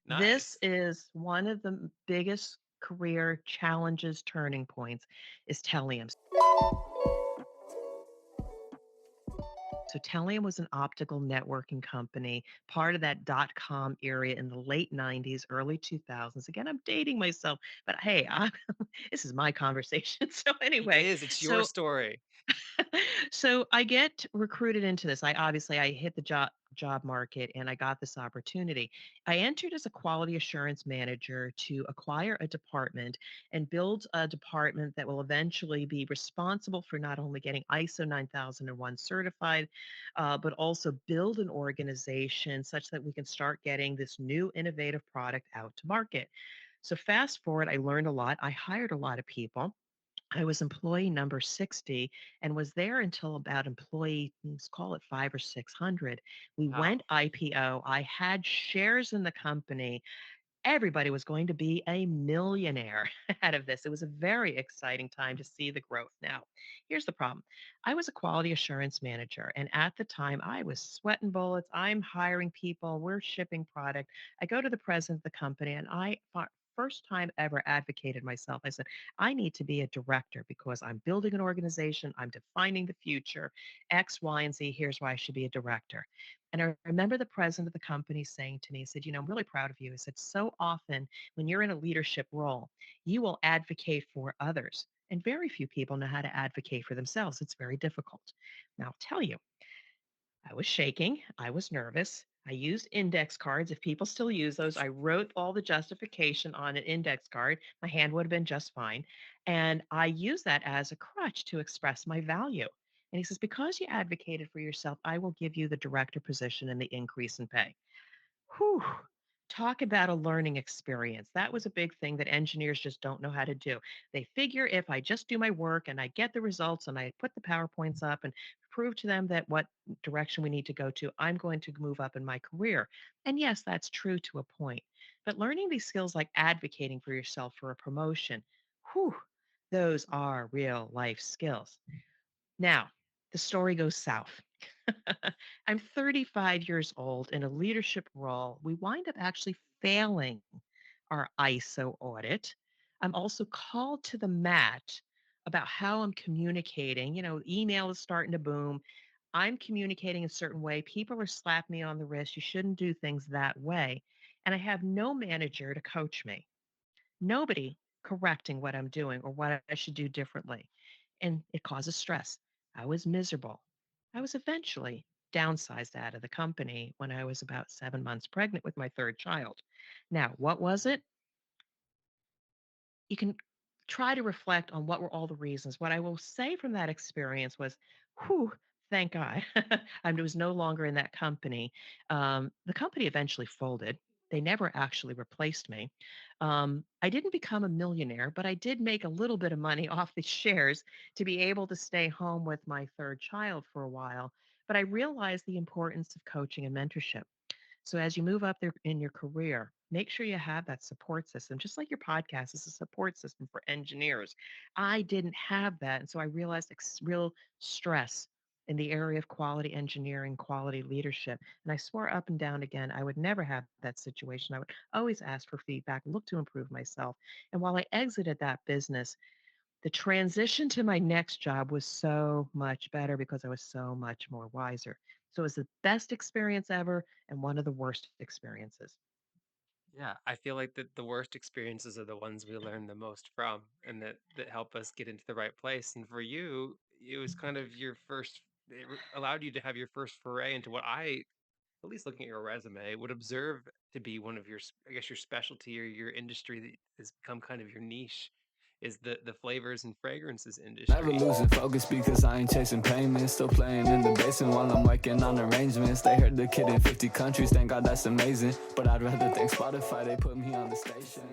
This Nice. is one of the biggest career challenges, turning points is Tellium. So Tellium was an optical networking company, part of that .com area in the late 90s, early 2000s. Again, I'm dating myself, but hey, this is my conversation. So It anyway, is, it's your so story. so I get recruited into this. I hit the job market and I got this opportunity. I entered as a quality assurance manager to acquire a department and build a department that will eventually be responsible for not only getting ISO 9001 certified, but also build an organization such that we can start getting this new innovative product out to market. So fast forward, I learned a lot. I hired a lot of people. I was employee number 60 and was there until about employee, let's call it five or 600. We went Wow. IPO. I had shares in the company. Everybody was going to be a millionaire out of this. It was a very exciting time to see the growth. Now, here's the problem. I was a quality assurance manager, and at the time, I was sweating bullets. I'm hiring people, we're shipping product. I go to the president of the company, and first time ever advocated myself. I said, I need to be a director because I'm building an organization, I'm defining the future, X, Y, and Z. Here's why I should be a director. And I remember the president of the company saying to me, he said, I'm really proud of you. He said, so often when you're in a leadership role, you will advocate for others. And very few people know how to advocate for themselves. It's very difficult. Now, I'll tell you, I was shaking. I was nervous. I used index cards. If people still use those, I wrote all the justification on an index card. My hand would have been just fine. And I used that as a crutch to express my value. And he says, because you advocated for yourself, I will give you the director position and the increase in pay. Whew. Talk about a learning experience. That was a big thing that engineers just don't know how to do. They figure if I just do my work and I get the results and I put the PowerPoints up and prove to them that what direction we need to go to, I'm going to move up in my career. And yes, that's true to a point. But learning these skills like advocating for yourself for a promotion, whew, those are real life skills. Now, the story goes south. I'm 35 years old in a leadership role. We wind up actually failing our ISO audit. I'm also called to the mat about how I'm communicating. Email is starting to boom. I'm communicating a certain way. People are slapping me on the wrist. You shouldn't do things that way. And I have no manager to coach me, nobody correcting what I'm doing or what I should do differently. And it causes stress. I was miserable. I was eventually downsized out of the company when I was about 7 months pregnant with my third child. Now, what was it? You can try to reflect on what were all the reasons. What I will say from that experience was, whew, thank God. I was no longer in that company. The company eventually folded. They never actually replaced me. I didn't become a millionaire, but I did make a little bit of money off the shares to be able to stay home with my third child for a while. But I realized the importance of coaching and mentorship. So as you move up there in your career, make sure you have that support system, just like your podcast is a support system for engineers. I didn't have that. And so I realized real stress in the area of quality engineering, quality leadership. And I swore up and down again, I would never have that situation. I would always ask for feedback, look to improve myself. And while I exited that business, the transition to my next job was so much better because I was so much more wiser. So it was the best experience ever and one of the worst experiences. Yeah, I feel like that the worst experiences are the ones we learn the most from and that help us get into the right place. And for you, it was kind of your first allowed you to have your first foray into what I, at least looking at your resume, would observe to be one of your, I guess, your specialty or your industry that has become kind of your niche is the flavors and fragrances Never industry. losing focus because I ain't chasing payments. Still playing in the basement while I'm working on arrangements. They heard the kid in 50 countries, thank God that's amazing. But I'd rather thank Spotify, they put me on the station.